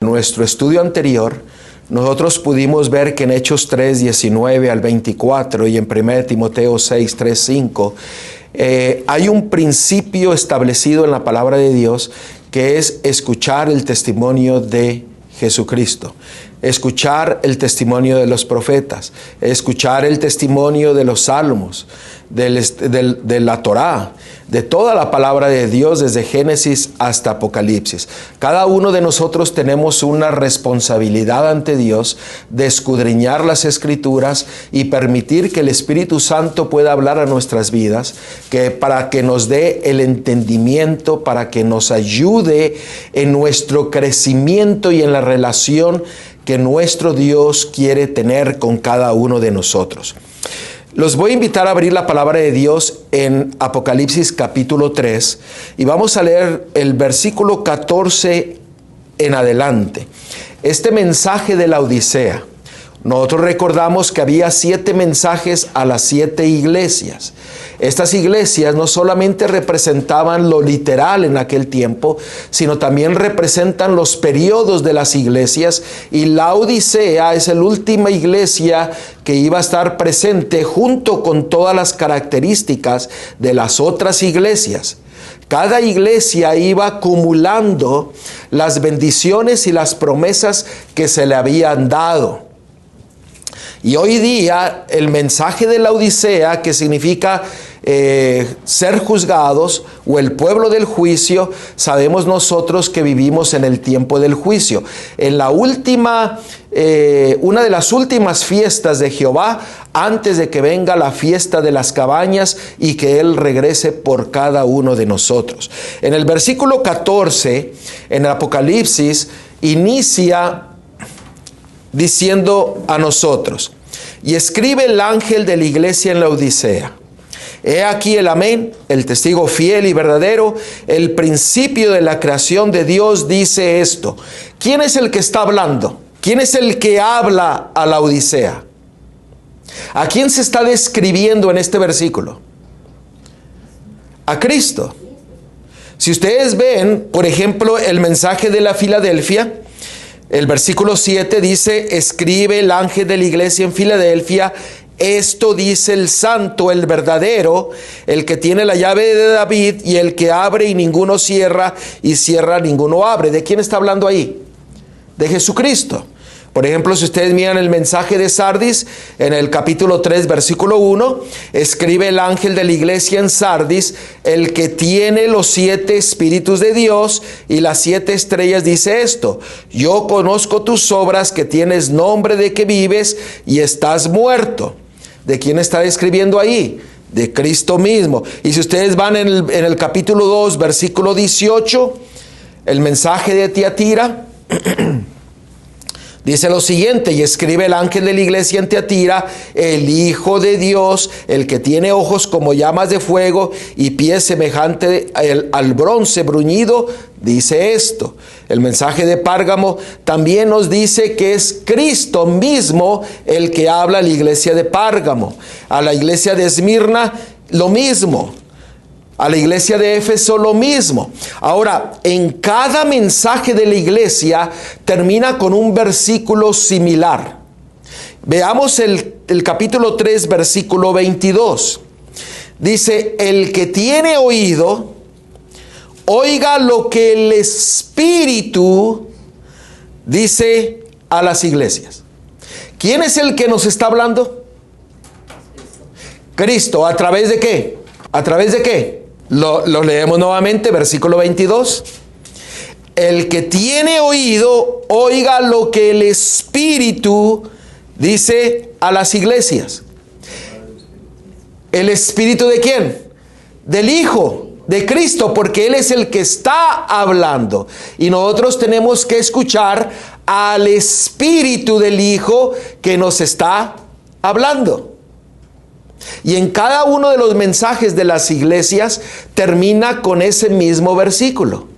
nuestro estudio anterior, nosotros pudimos ver que en Hechos 3, 19 al 24 y en 1 Timoteo 6, 3, 5, hay un principio establecido en la palabra de Dios que es escuchar el testimonio de Jesucristo, escuchar el testimonio de los profetas, escuchar el testimonio de los salmos, de la Torá, de toda la palabra de Dios desde Génesis hasta Apocalipsis. Cada uno de nosotros tenemos una responsabilidad ante Dios de escudriñar las Escrituras y permitir que el Espíritu Santo pueda hablar a nuestras vidas, para que nos dé el entendimiento, para que nos ayude en nuestro crecimiento y en la relación que nuestro Dios quiere tener con cada uno de nosotros. Los voy a invitar a abrir la palabra de Dios en Apocalipsis capítulo 3 y vamos a leer el versículo 14 en adelante. Este mensaje de la Odisea. Nosotros recordamos que había 7 mensajes a las 7 iglesias. Estas iglesias no solamente representaban lo literal en aquel tiempo, sino también representan los periodos de las iglesias, y la Odisea es la última iglesia que iba a estar presente junto con todas las características de las otras iglesias. Cada iglesia iba acumulando las bendiciones y las promesas que se le habían dado. Y hoy día el mensaje de la Odisea, que significa ser juzgados o el pueblo del juicio, sabemos nosotros que vivimos en el tiempo del juicio. En la última, una de las últimas fiestas de Jehová, antes de que venga la fiesta de las cabañas y que Él regrese por cada uno de nosotros. En el versículo 14, en el Apocalipsis, inicia diciendo a nosotros: y escribe el ángel de la iglesia en la Odisea. He aquí el amén, el testigo fiel y verdadero, el principio de la creación de Dios dice esto. ¿Quién es el que está hablando? ¿Quién es el que habla a la Odisea? ¿A quién se está describiendo en este versículo? A Cristo. Si ustedes ven, por ejemplo, el mensaje de la Filadelfia, el versículo 7 dice: escribe el ángel de la iglesia en Filadelfia, esto dice el santo, el verdadero, el que tiene la llave de David, y el que abre y ninguno cierra, y cierra ninguno abre. ¿De quién está hablando ahí? De Jesucristo. Por ejemplo, si ustedes miran el mensaje de Sardis, en el capítulo 3, versículo 1, escribe el ángel de la iglesia en Sardis, el que tiene los 7 espíritus de Dios y las 7 estrellas, dice esto: yo conozco tus obras, que tienes nombre de que vives y estás muerto. ¿De quién está escribiendo ahí? De Cristo mismo. Y si ustedes van en el capítulo 2, versículo 18, el mensaje de Tiatira, dice lo siguiente: y escribe el ángel de la iglesia en Tiatira, el Hijo de Dios, el que tiene ojos como llamas de fuego y pies semejante al bronce bruñido, dice esto. El mensaje de Párgamo también nos dice que es Cristo mismo el que habla a la iglesia de Párgamo. A la iglesia de Esmirna, lo mismo. A la iglesia de Éfeso, lo mismo. Ahora, en cada mensaje de la iglesia termina con un versículo similar. Veamos el capítulo 3, versículo 22. Dice: el que tiene oído, oiga lo que el Espíritu dice a las iglesias. ¿Quién es el que nos está hablando? Cristo. ¿A través de qué? ¿A través de qué? Lo leemos nuevamente, versículo 22. El que tiene oído, oiga lo que el Espíritu dice a las iglesias. ¿El Espíritu de quién? Del Hijo, de Cristo, porque Él es el que está hablando. Y nosotros tenemos que escuchar al Espíritu del Hijo que nos está hablando. Y en cada uno de los mensajes de las iglesias termina con ese mismo versículo.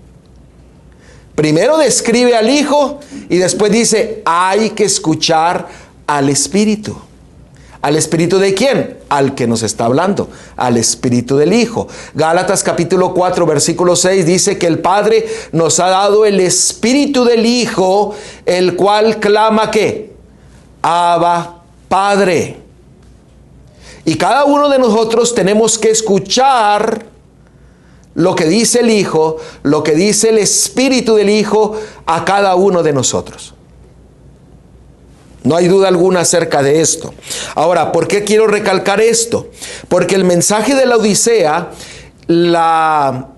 Primero describe al Hijo y después dice: hay que escuchar al Espíritu. ¿Al Espíritu de quién? Al que nos está hablando, al Espíritu del Hijo. Gálatas capítulo 4, versículo 6 dice que el Padre nos ha dado el Espíritu del Hijo, el cual clama ¿qué? Abba, Padre. Y cada uno de nosotros tenemos que escuchar lo que dice el Hijo, lo que dice el Espíritu del Hijo a cada uno de nosotros. No hay duda alguna acerca de esto. Ahora, ¿por qué quiero recalcar esto? Porque el mensaje de la Odisea, la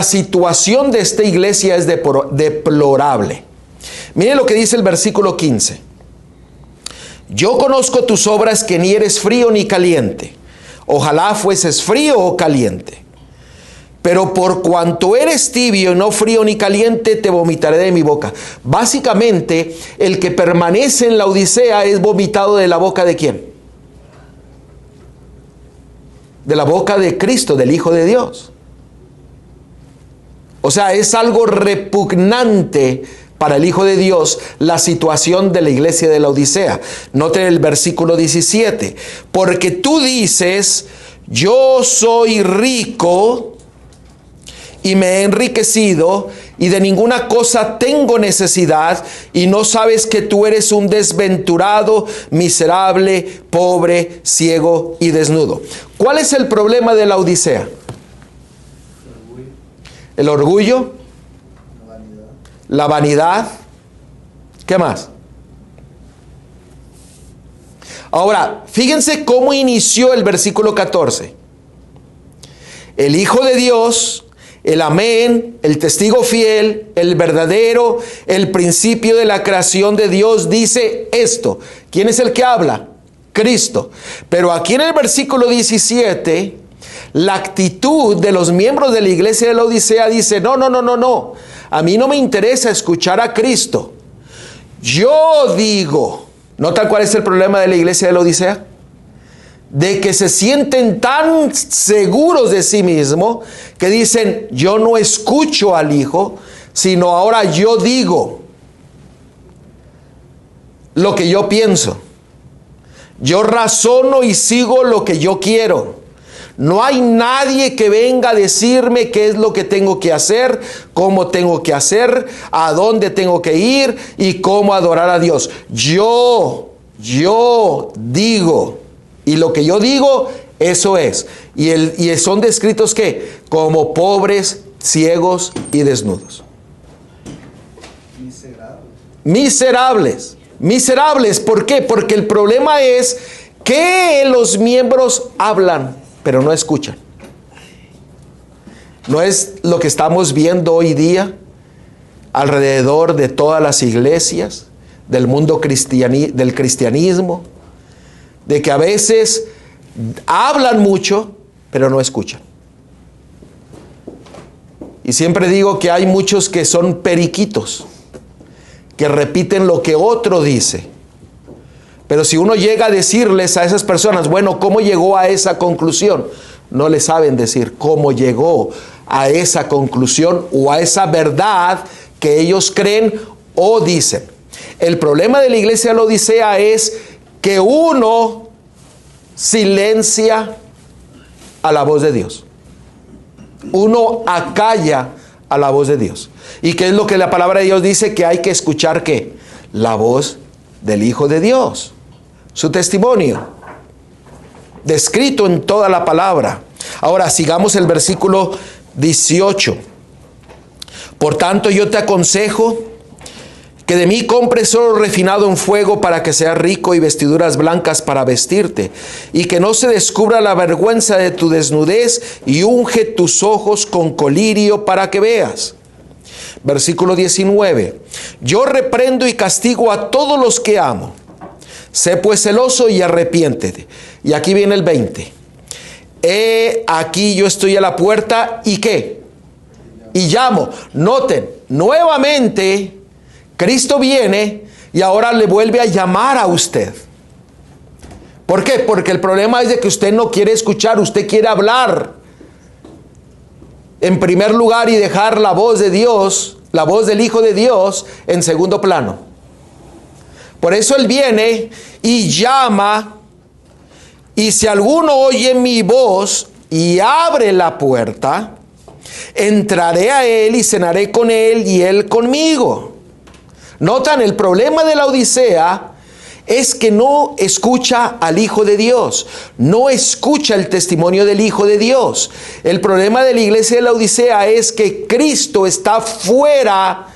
situación de esta iglesia es deplorable. Mire lo que dice el versículo 15. Yo conozco tus obras, que ni eres frío ni caliente. Ojalá fueses frío o caliente. Pero por cuanto eres tibio, no frío ni caliente, te vomitaré de mi boca. Básicamente, el que permanece en la Odisea es vomitado de la boca ¿de quién? De la boca de Cristo, del Hijo de Dios. O sea, es algo repugnante para el Hijo de Dios la situación de la iglesia de la Odisea. Noten el versículo 17. Porque tú dices, yo soy rico y me he enriquecido, y de ninguna cosa tengo necesidad, y no sabes que tú eres un desventurado, miserable, pobre, ciego y desnudo. ¿Cuál es el problema de la Odisea? El orgullo, la vanidad. ¿Qué más? Ahora, fíjense cómo inició el versículo 14. El Hijo de Dios, el amén, el testigo fiel, el verdadero, el principio de la creación de Dios dice esto. ¿Quién es el que habla? Cristo. Pero aquí en el versículo 17, la actitud de los miembros de la iglesia de la Odisea dice, no. A mí no me interesa escuchar a Cristo. Yo digo, ¿nota cuál es el problema de la iglesia de la Odisea? De que se sienten tan seguros de sí mismos que dicen, yo no escucho al Hijo, sino ahora yo digo lo que yo pienso. Yo razono y sigo lo que yo quiero. No hay nadie que venga a decirme qué es lo que tengo que hacer, cómo tengo que hacer, a dónde tengo que ir y cómo adorar a Dios. Yo digo. Y lo que yo digo, eso es. Y son descritos ¿qué? Como pobres, ciegos y desnudos. Miserables. ¿Por qué? Porque el problema es que los miembros hablan, pero no escuchan. ¿No es lo que estamos viendo hoy día alrededor de todas las iglesias del mundo del cristianismo? De que a veces hablan mucho, pero no escuchan. Y siempre digo que hay muchos que son periquitos, que repiten lo que otro dice. Pero si uno llega a decirles a esas personas, bueno, ¿cómo llegó a esa conclusión? No le saben decir cómo llegó a esa conclusión o a esa verdad que ellos creen o dicen. El problema de la iglesia de la Odisea es que uno silencia a la voz de Dios. Uno acalla a la voz de Dios. ¿Y qué es lo que la palabra de Dios dice? Que hay que escuchar ¿qué? La voz del Hijo de Dios. Su testimonio. Descrito en toda la palabra. Ahora sigamos el versículo 18. Por tanto yo te aconsejo que de mí compres oro refinado en fuego para que seas rico y vestiduras blancas para vestirte, y que no se descubra la vergüenza de tu desnudez, y unge tus ojos con colirio para que veas. Versículo 19. Yo reprendo y castigo a todos los que amo. Sé pues celoso y arrepiéntete. Y aquí viene el 20. Aquí yo estoy a la puerta y ¿qué? Y llamo. Noten, nuevamente Cristo viene y ahora le vuelve a llamar a usted. ¿Por qué? Porque el problema es de que usted no quiere escuchar, usted quiere hablar en primer lugar y dejar la voz de Dios, la voz del Hijo de Dios en segundo plano. Por eso Él viene y llama, y si alguno oye mi voz y abre la puerta, entraré a Él y cenaré con Él y Él conmigo. Notan, el problema de la Odisea es que no escucha al Hijo de Dios, no escucha el testimonio del Hijo de Dios. El problema de la iglesia de la Odisea es que Cristo está fuera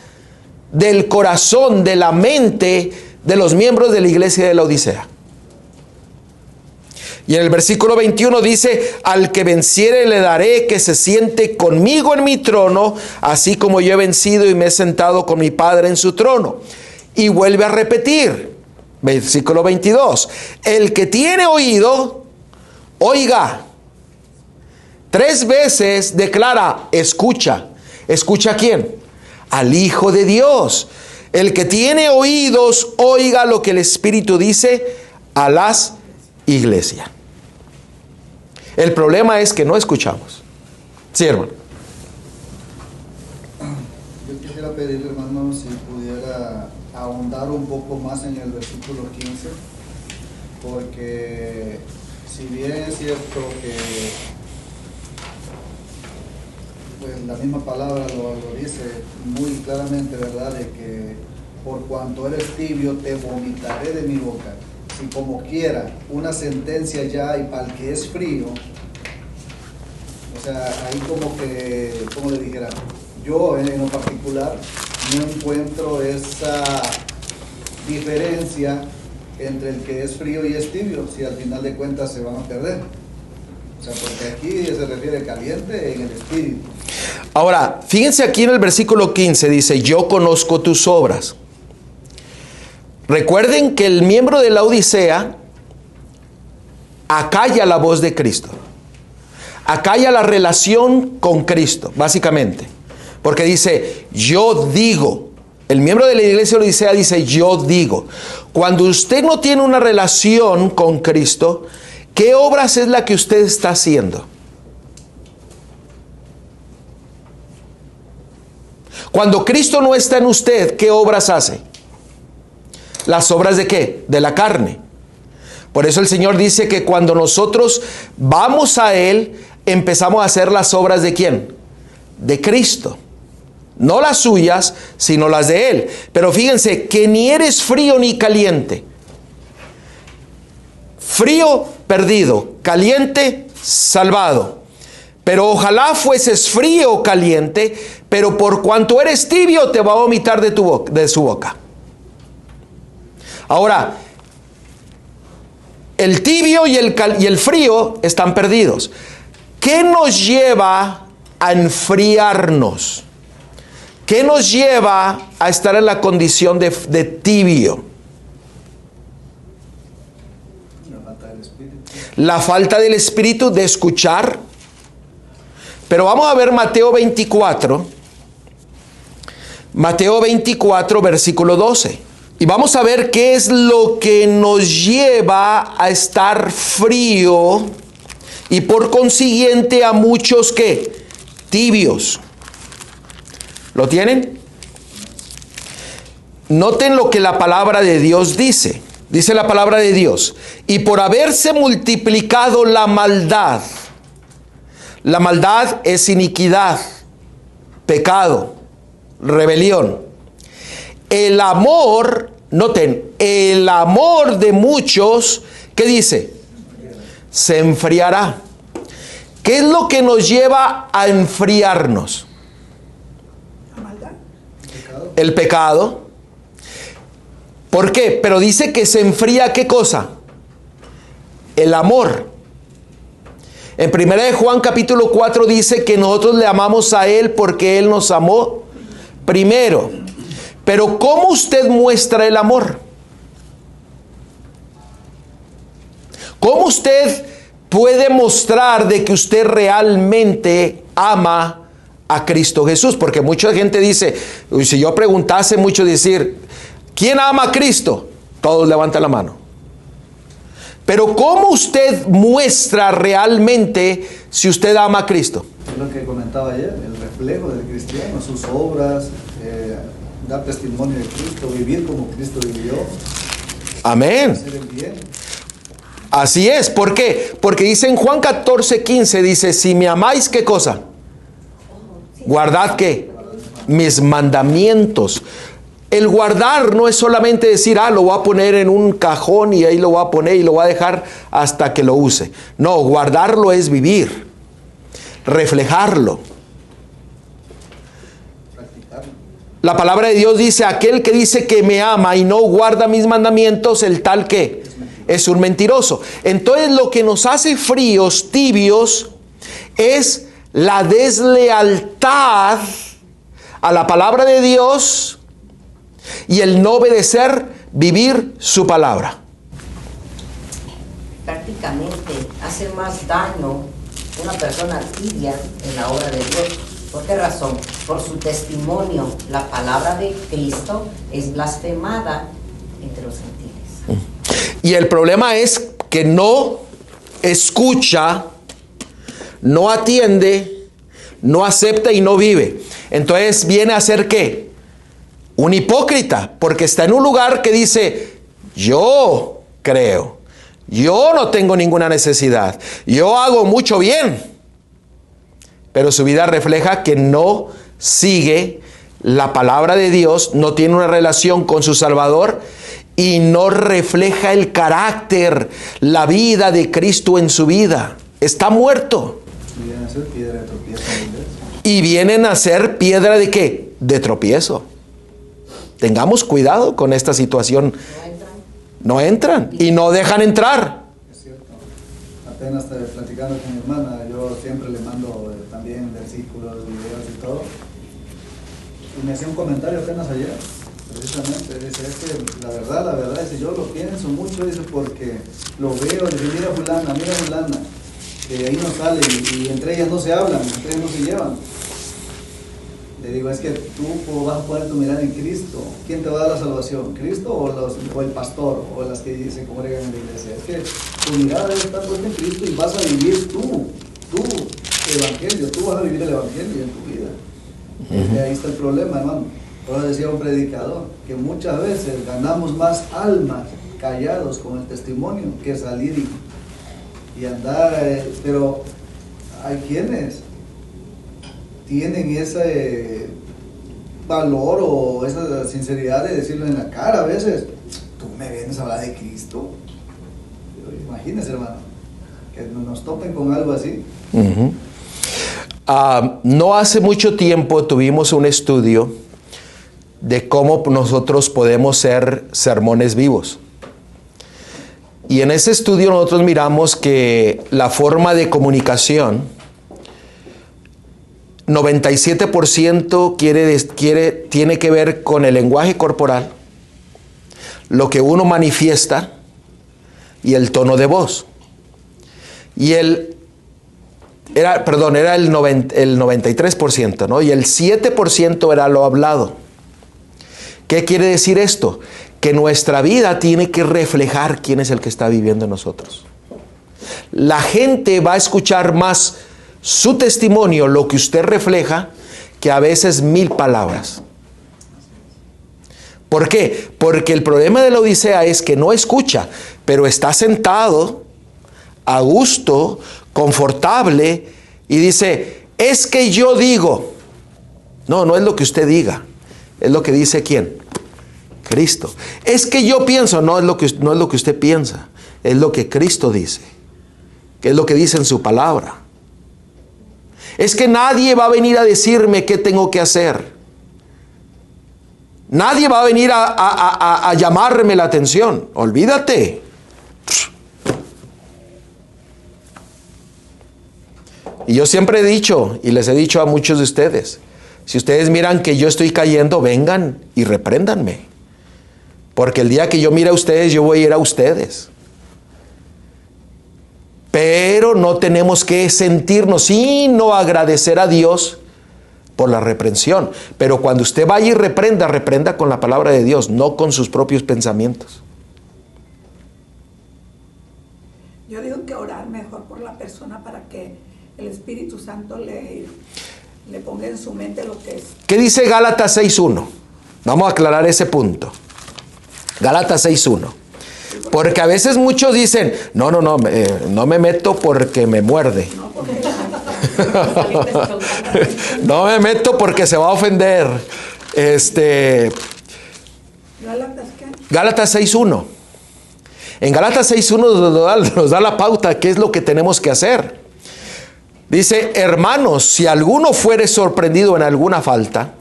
del corazón, de la mente de los miembros de la iglesia de la Odisea. Y en el versículo 21 dice: al que venciere le daré que se siente conmigo en mi trono, así como yo he vencido y me he sentado con mi Padre en su trono. Y vuelve a repetir, versículo 22, el que tiene oído, oiga. 3 veces declara, escucha. ¿Escucha a quién? Al Hijo de Dios. El que tiene oídos, oiga lo que el Espíritu dice a las iglesias. El problema es que no escuchamos. Sí, hermano. Yo quisiera pedirle, hermano, si pudiera ahondar un poco más en el versículo 15, porque si bien es cierto que pues la misma palabra lo dice muy claramente, ¿verdad? De que por cuanto eres tibio te vomitaré de mi boca. Si como quiera una sentencia ya y para el que es frío, o sea, ahí como que, como le dijera, yo en lo particular no encuentro esa diferencia entre el que es frío y es tibio, si al final de cuentas se van a perder. O sea, porque aquí se refiere caliente en el espíritu. Ahora, fíjense aquí en el versículo 15, dice, yo conozco tus obras. Recuerden que el miembro de la Odisea acalla la voz de Cristo. Acalla la relación con Cristo, básicamente. Porque dice, yo digo. El miembro de la iglesia de la Odisea dice, yo digo. Cuando usted no tiene una relación con Cristo, ¿qué obras es la que usted está haciendo? Cuando Cristo no está en usted, ¿qué obras hace? ¿Las obras de qué? De la carne. Por eso el Señor dice que cuando nosotros vamos a Él, empezamos a hacer las obras ¿de quién? De Cristo. No las suyas, sino las de Él. Pero fíjense que ni eres frío ni caliente. Frío, perdido. Caliente, salvado. Pero ojalá fueses frío o caliente, pero por cuanto eres tibio te va a vomitar de su boca. Ahora, el tibio y el frío están perdidos. ¿Qué nos lleva a enfriarnos? ¿Qué nos lleva a estar en la condición de tibio? La falta del espíritu. La falta del espíritu de escuchar. Pero vamos a ver Mateo 24. Mateo 24, versículo 12. Y vamos a ver qué es lo que nos lleva a estar frío y por consiguiente a muchos ¿qué? Tibios. ¿Lo tienen? Noten lo que la palabra de Dios dice. Dice la palabra de Dios. Y por haberse multiplicado la maldad. La maldad es iniquidad, pecado, rebelión. El amor, noten, el amor de muchos, ¿qué dice? Se enfriará. ¿Qué es lo que nos lleva a enfriarnos? La maldad. El pecado. ¿Por qué? Pero dice que se enfría, ¿qué cosa? El amor. En 1 de Juan capítulo 4 dice que nosotros le amamos a Él porque Él nos amó primero. Pero ¿cómo usted muestra el amor? ¿Cómo usted puede mostrar de que usted realmente ama a Cristo Jesús? Porque mucha gente dice, si yo preguntase mucho decir, ¿quién ama a Cristo? Todos levantan la mano. Pero ¿cómo usted muestra realmente si usted ama a Cristo? Es lo que comentaba ayer, el reflejo del cristiano, sus obras, dar testimonio de Cristo, vivir como Cristo vivió. Amén. Hacer el bien. Así es. ¿Por qué? Porque dice en Juan 14:15, dice, si me amáis, ¿qué cosa? Guardad, ¿qué? Mis mandamientos. El guardar no es solamente decir, lo voy a poner en un cajón y ahí lo voy a poner y lo voy a dejar hasta que lo use. No, guardarlo es vivir, reflejarlo. La palabra de Dios dice, aquel que dice que me ama y no guarda mis mandamientos, el tal que es un mentiroso. Entonces lo que nos hace fríos, tibios, es la deslealtad a la palabra de Dios y el no obedecer, vivir su palabra. Prácticamente hace más daño una persona tibia en la obra de Dios. ¿Por qué razón? Por su testimonio. La palabra de Cristo es blasfemada entre los gentiles. Y el problema es que no escucha, no atiende, no acepta y no vive. Entonces viene a ser ¿qué? Un hipócrita, porque está en un lugar que dice, yo creo, yo no tengo ninguna necesidad, yo hago mucho bien. Pero su vida refleja que no sigue la palabra de Dios, no tiene una relación con su Salvador y no refleja el carácter, la vida de Cristo en su vida. Está muerto. Y vienen a ser piedra de tropiezo. Y vienen a ser piedra de ¿qué? De tropiezo. Tengamos cuidado con esta situación. No entran y no dejan entrar. Es cierto. Apenas platicando con mi hermana, yo siempre le mando también versículos, videos y todo. Y me hacía un comentario apenas ayer, precisamente. Dice, es que la verdad, dice, yo lo pienso mucho, dice, porque lo veo, dice, mira fulana, que ahí no sale y entre ellas no se hablan, entre ellas no se llevan. Le digo, es que tú vas a poner tu mirada en Cristo. ¿Quién te va a dar la salvación? ¿Cristo o el pastor? O las que se congregan en la iglesia. Es que tu mirada debe estar puesta en Cristo y vas a vivir tu evangelio. Tú vas a vivir el evangelio en tu vida. Y ahí está el problema, hermano. Por eso decía un predicador, que muchas veces ganamos más almas callados con el testimonio que salir y andar. Pero hay quienes tienen ese valor o esa sinceridad de decirlo en la cara a veces. Tú me vienes a hablar de Cristo. Imagínense, hermano, que nos topen con algo así. No hace mucho tiempo tuvimos un estudio de cómo nosotros podemos ser sermones vivos. Y en ese estudio nosotros miramos que la forma de comunicación 97% tiene que ver con el lenguaje corporal, lo que uno manifiesta y el tono de voz. Y era el 93%, ¿no? Y el 7% era lo hablado. ¿Qué quiere decir esto? Que nuestra vida tiene que reflejar quién es el que está viviendo en nosotros. La gente va a escuchar más su testimonio, lo que usted refleja, que a veces 1000 palabras. ¿Por qué? Porque el problema de la Odisea es que no escucha, pero está sentado, a gusto, confortable, y dice, es que yo digo. No, no es lo que usted diga, es lo que dice ¿quién? Cristo. Es que yo pienso, no es lo que usted piensa, es lo que Cristo dice, que es lo que dice en su palabra. Es que nadie va a venir a decirme qué tengo que hacer. Nadie va a venir a llamarme la atención. Olvídate. Y yo siempre he dicho, y les he dicho a muchos de ustedes, si ustedes miran que yo estoy cayendo, vengan y repréndanme. Porque el día que yo mire a ustedes, yo voy a ir a ustedes. Pero no tenemos que sentirnos sino agradecer a Dios por la reprensión. Pero cuando usted vaya y reprenda con la palabra de Dios, no con sus propios pensamientos. Yo digo que orar mejor por la persona para que el Espíritu Santo le ponga en su mente lo que es. ¿Qué dice Gálatas 6.1? Vamos a aclarar ese punto. Gálatas 6.1. Porque a veces muchos dicen, no me meto porque me muerde. No me meto porque se va a ofender. Gálatas 6:1. En Gálatas 6:1 nos da la pauta, qué es lo que tenemos que hacer. Dice, hermanos, si alguno fuere sorprendido en alguna falta,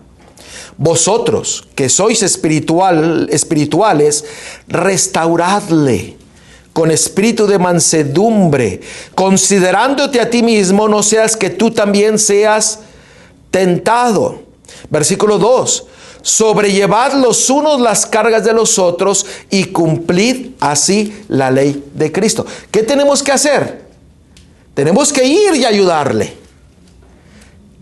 vosotros que sois espirituales, restauradle con espíritu de mansedumbre, considerándote a ti mismo, no seas que tú también seas tentado. Versículo 2. Sobrellevad los unos las cargas de los otros y cumplid así la ley de Cristo. ¿Qué tenemos que hacer? Tenemos que ir y ayudarle.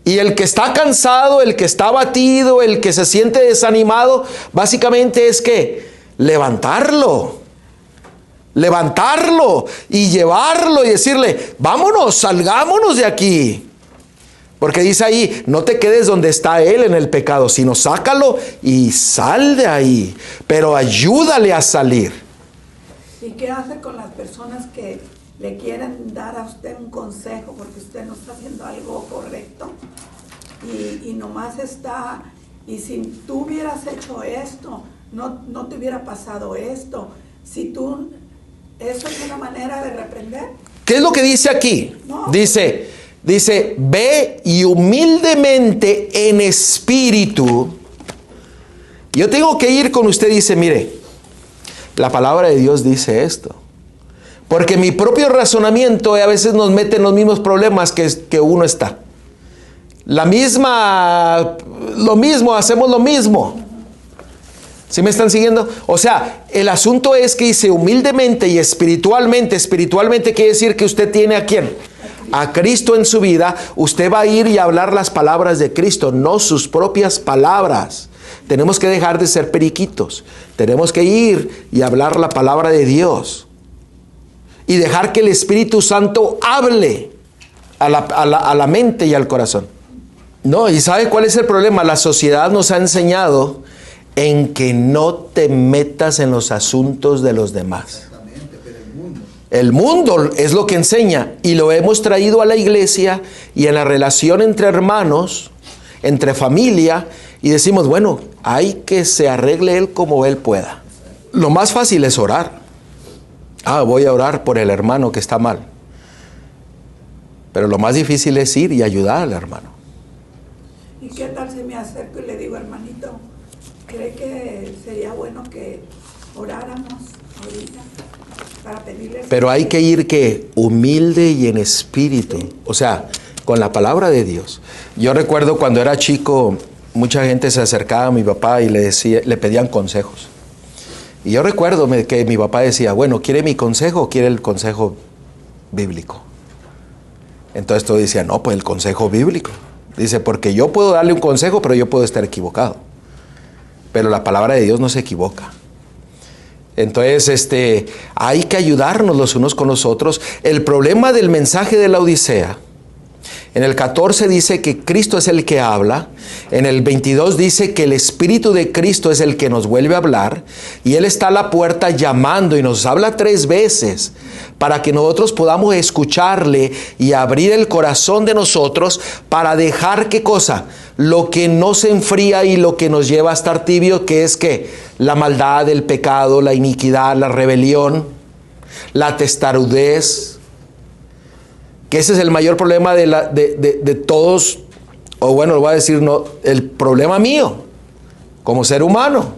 Y el que está cansado, el que está abatido, el que se siente desanimado, básicamente es que levantarlo y llevarlo y decirle, vámonos, salgámonos de aquí. Porque dice ahí, no te quedes donde está él en el pecado, sino sácalo y sal de ahí, pero ayúdale a salir. ¿Y qué hace con las personas que le quieren dar a usted un consejo porque usted no está haciendo algo correcto? Y nomás está, y si tú hubieras hecho esto, no te hubiera pasado esto. Si tú, eso es una manera de reprender. ¿Qué es lo que dice aquí? No. Dice, ve y humildemente en espíritu. Yo tengo que ir con usted, dice, mire, la palabra de Dios dice esto. Porque mi propio razonamiento a veces nos mete en los mismos problemas que uno está. Hacemos lo mismo. ¿Sí me están siguiendo? O sea, el asunto es que dice humildemente y espiritualmente. Espiritualmente quiere decir que usted tiene ¿a quién? A Cristo en su vida. Usted va a ir y hablar las palabras de Cristo, no sus propias palabras. Tenemos que dejar de ser periquitos. Tenemos que ir y hablar la palabra de Dios. Y dejar que el Espíritu Santo hable a la mente y al corazón. No, ¿y sabe cuál es el problema? La sociedad nos ha enseñado en que no te metas en los asuntos de los demás. Exactamente, pero El mundo es lo que enseña y lo hemos traído a la iglesia y en la relación entre hermanos, entre familia, y decimos, bueno, hay que se arregle él como él pueda. Lo más fácil es orar. Voy a orar por el hermano que está mal. Pero lo más difícil es ir y ayudar al hermano. ¿Y qué tal si me acerco y le digo, hermanito, cree que sería bueno que oráramos ahorita para pedirle? Pero hay que ir que humilde y en espíritu, o sea, con la palabra de Dios. Yo recuerdo cuando era chico, mucha gente se acercaba a mi papá y le pedían consejos. Y yo recuerdo que mi papá decía, bueno, ¿quiere mi consejo o quiere el consejo bíblico? Entonces todos decían, no, pues el consejo bíblico. Dice, porque yo puedo darle un consejo, pero yo puedo estar equivocado. Pero la palabra de Dios no se equivoca. Entonces, hay que ayudarnos los unos con los otros. El problema del mensaje de la Odisea, en el 14 dice que Cristo es el que habla, en el 22 dice que el Espíritu de Cristo es el que nos vuelve a hablar, y Él está a la puerta llamando y nos habla 3 veces para que nosotros podamos escucharle y abrir el corazón de nosotros para dejar, ¿qué cosa? Lo que no se enfría y lo que nos lleva a estar tibio, que es que la maldad, el pecado, la iniquidad, la rebelión, la testarudez, que ese es el mayor problema de todos, o bueno, lo voy a decir, no, el problema mío, como ser humano.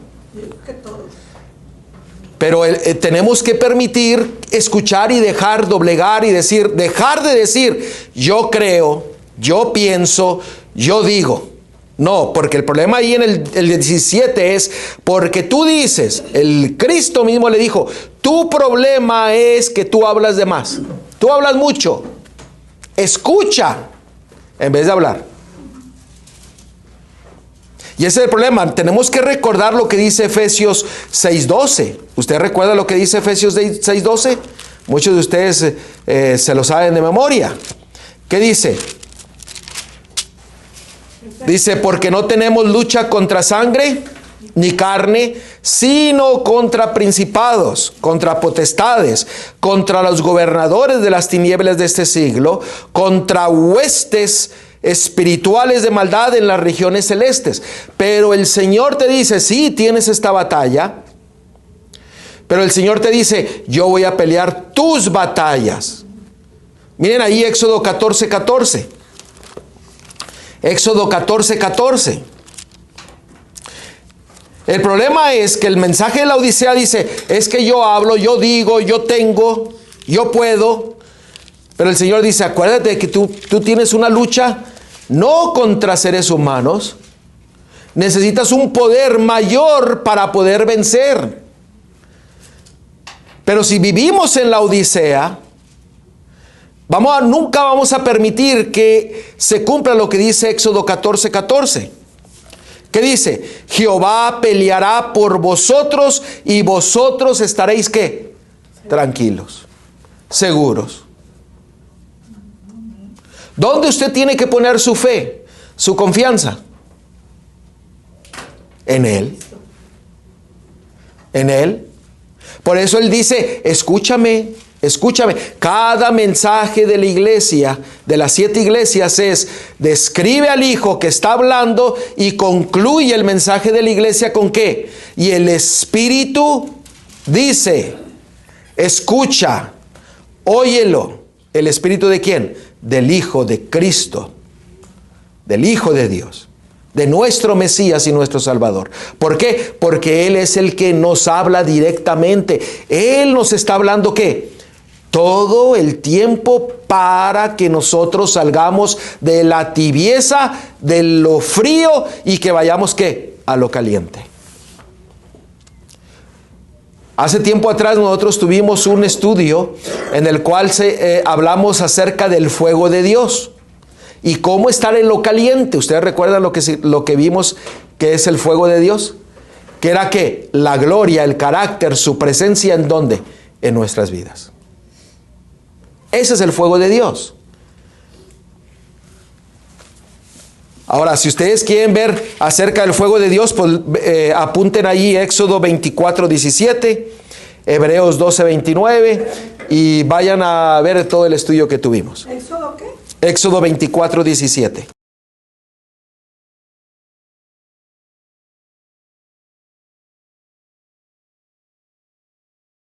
Pero tenemos que permitir escuchar y dejar doblegar y decir, dejar de decir, yo creo, yo pienso, yo digo. No, porque el problema ahí en el 17 es porque tú dices, el Cristo mismo le dijo, tu problema es que tú hablas de más, tú hablas mucho. Escucha en vez de hablar. Y ese es el problema. Tenemos que recordar lo que dice Efesios 6:12. ¿Usted recuerda lo que dice Efesios 6:12? Muchos de ustedes se lo saben de memoria. ¿Qué dice? Dice, porque no tenemos lucha contra sangre ni carne, sino contra principados, contra potestades, contra los gobernadores de las tinieblas de este siglo, contra huestes espirituales de maldad en las regiones celestes. Pero el Señor te dice, sí, tienes esta batalla, pero el Señor te dice, yo voy a pelear tus batallas. Miren ahí Éxodo 14:14. Éxodo 14:14. El problema es que el mensaje de la Odisea dice, es que yo hablo, yo digo, yo tengo, yo puedo. Pero el Señor dice, acuérdate que tú tienes una lucha no contra seres humanos. Necesitas un poder mayor para poder vencer. Pero si vivimos en la Odisea, nunca vamos a permitir que se cumpla lo que dice Éxodo 14:14. ¿Qué dice? Jehová peleará por vosotros y vosotros estaréis ¿qué? Tranquilos, seguros. ¿Dónde usted tiene que poner su fe, su confianza? En Él. En Él. Por eso Él dice, escúchame, escúchame. Cada mensaje de la iglesia, de las 7 iglesias, describe al Hijo que está hablando y concluye el mensaje de la iglesia con ¿qué? Y el Espíritu dice, escucha, óyelo. ¿El Espíritu de quién? Del Hijo de Cristo, del Hijo de Dios, de nuestro Mesías y nuestro Salvador. ¿Por qué? Porque Él es el que nos habla directamente. Él nos está hablando ¿qué? Todo el tiempo para que nosotros salgamos de la tibieza, de lo frío y que vayamos ¿qué? A lo caliente. Hace tiempo atrás nosotros tuvimos un estudio en el cual hablamos acerca del fuego de Dios y cómo estar en lo caliente. ¿Ustedes recuerdan lo que vimos que es el fuego de Dios? Que era ¿qué? La gloria, el carácter, su presencia, ¿en dónde? En nuestras vidas. Ese es el fuego de Dios. Ahora, si ustedes quieren ver acerca del fuego de Dios, pues apunten allí Éxodo 24:17, Hebreos 12:29 y vayan a ver todo el estudio que tuvimos. ¿Éxodo qué? Éxodo 24:17.